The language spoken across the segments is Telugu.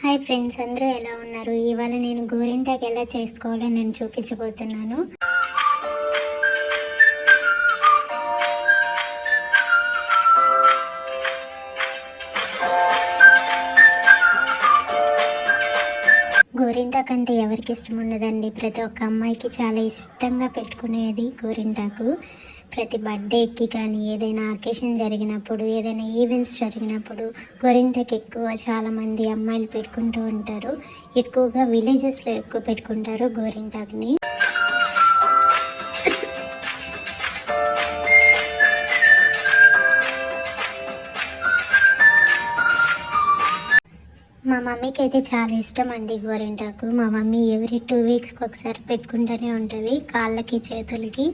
హాయ్ ఫ్రెండ్స్, అందరూ ఎలా ఉన్నారు? ఇవాళ నేను గోరింటాకు ఎలా చేసుకోవాలో నేను చూపించబోతున్నాను. గోరింటాకు అంటే ఎవరికి ఇష్టం ఉండదండి. ప్రతి ఒక్క అమ్మాయికి చాలా ఇష్టంగా పెట్టుకునేది గోరింటాకు. ప్రతి బర్త్డేకి కానీ, ఏదైనా అకేషన్ జరిగినప్పుడు, ఏదైనా ఈవెంట్స్ జరిగినప్పుడు గోరింటాకు ఎక్కువ చాలామంది అమ్మాయిలు పెట్టుకుంటూ ఉంటారు. ఎక్కువగా విలేజెస్లో ఎక్కువ పెట్టుకుంటారు గోరింటాకుని. మా మమ్మీకి అయితే చాలా ఇష్టం అండి గోరింటాకు. మా మమ్మీ ఎవ్రీ 2 వీక్స్కి ఒకసారి పెట్టుకుంటూనే ఉంటుంది కాళ్ళకి, చేతులకి.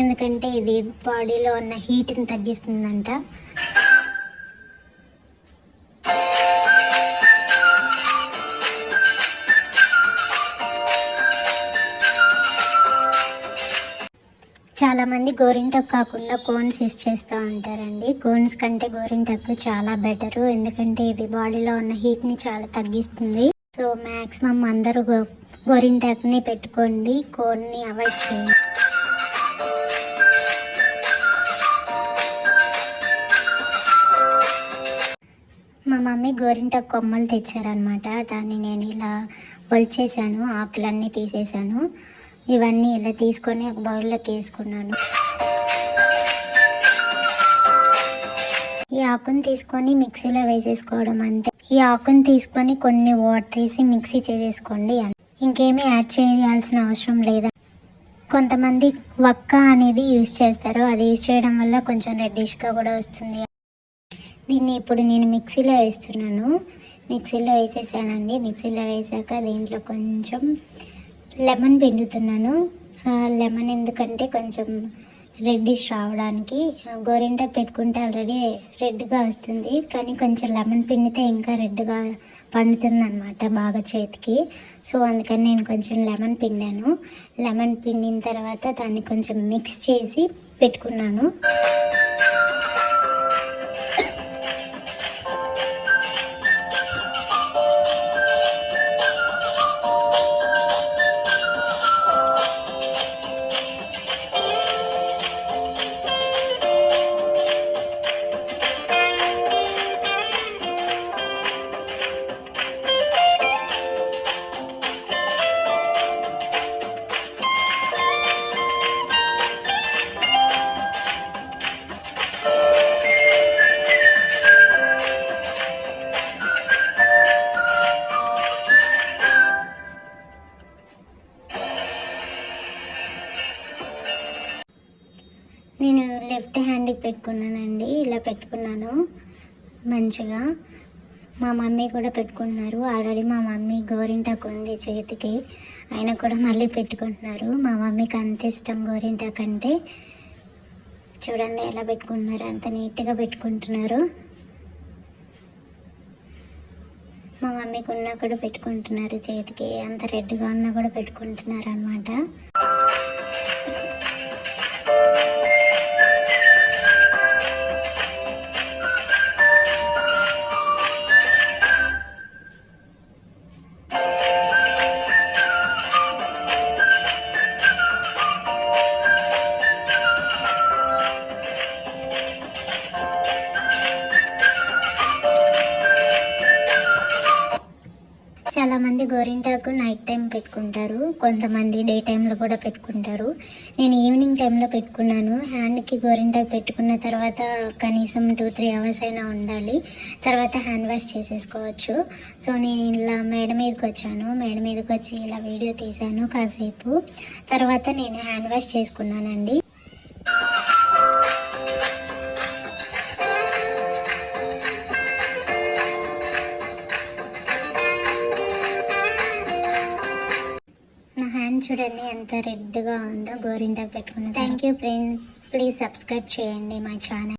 ఎందుకంటే ఇది బాడీలో ఉన్న హీట్ని తగ్గిస్తుందంట. చాలామంది గోరింటాకు కాకుండా కోన్స్ యూస్ చేస్తూ ఉంటారండి. కోన్స్ కంటే గోరింటాకు చాలా బెటరు, ఎందుకంటే ఇది బాడీలో ఉన్న హీట్ని చాలా తగ్గిస్తుంది. సో మ్యాక్సిమం అందరూ గోరింటాకుని పెట్టుకోండి, కోన్ని అవాయిడ్ చేయండి. మా మమ్మీ గోరింటాకు కొమ్మలు తెచ్చారనమాట. దాన్ని నేను ఇలా ఒలిచేసాను, ఆకులన్నీ తీసేసాను. ఇవన్నీ ఇలా తీసుకొని ఒక బౌల్లోకి వేసుకున్నాను. ఈ ఆకుని తీసుకొని మిక్సీలో వేసేసుకోవడం అంతే. ఈ ఆకుని తీసుకొని కొన్ని వాటర్ వేసి మిక్సీ చేసేసుకోండి. ఇంకేమీ యాడ్ చేయాల్సిన అవసరం లేదా. కొంతమంది వక్క అనేది యూజ్ చేస్తారు, అది యూజ్ చేయడం వల్ల కొంచెం రెడ్డిష్గా కూడా వస్తుంది. దీన్ని ఇప్పుడు నేను మిక్సీలో వేస్తున్నాను. మిక్సీలో వేసేసానండి. మిక్సీలో వేసాక దీంట్లో కొంచెం లెమన్ పిండుతున్నాను. లెమన్ ఎందుకంటే కొంచెం రెడ్డిష్ రావడానికి. గోరింటాకు పెట్టుకుంటే ఆల్రెడీ రెడ్గా వస్తుంది, కానీ కొంచెం లెమన్ పిండితే ఇంకా రెడ్గా పండుతుంది అనమాట బాగా చేతికి. సో అందుకని నేను కొంచెం లెమన్ పిండాను. లెమన్ పిండిన తర్వాత దాన్ని కొంచెం మిక్స్ చేసి పెట్టుకున్నాను. నేను లెఫ్ట్ హ్యాండ్కి పెట్టుకున్నానండి. ఇలా పెట్టుకున్నాను మంచిగా. మా మమ్మీ కూడా పెట్టుకుంటున్నారు. ఆల్రెడీ మా మమ్మీ గోరింటాకు ఉంది చేతికి, అయినా కూడా మళ్ళీ పెట్టుకుంటున్నారు. మా మమ్మీకి అంత ఇష్టం గోరింటాకు అంటే. చూడండి ఎలా పెట్టుకుంటున్నారు, అంత నీట్గా పెట్టుకుంటున్నారు. మా మమ్మీకి ఉన్నా కూడా పెట్టుకుంటున్నారు చేతికి, అంత రెడ్గా ఉన్నా కూడా పెట్టుకుంటున్నారు అన్నమాట. చాలామంది గోరింటాకు నైట్ టైం పెట్టుకుంటారు, కొంతమంది డే టైంలో కూడా పెట్టుకుంటారు. నేను ఈవినింగ్ టైంలో పెట్టుకున్నాను. హ్యాండ్కి గోరింటాకు పెట్టుకున్న తర్వాత కనీసం 2-3 అవర్స్ అయినా ఉండాలి. తర్వాత హ్యాండ్ వాష్ చేసేసుకోవచ్చు. సో నేను ఇలా మేడ మీదకి వచ్చాను. మేడ మీదకి వచ్చి ఇలా వీడియో తీశాను కాసేపు. తర్వాత నేను హ్యాండ్ వాష్ చేసుకున్నానండి. చూడండి ఎంత రెడ్గా ఉందో గోరింటాకు పెట్టుకున్నది. Thank you friends, please subscribe చేయండి మై ఛానల్.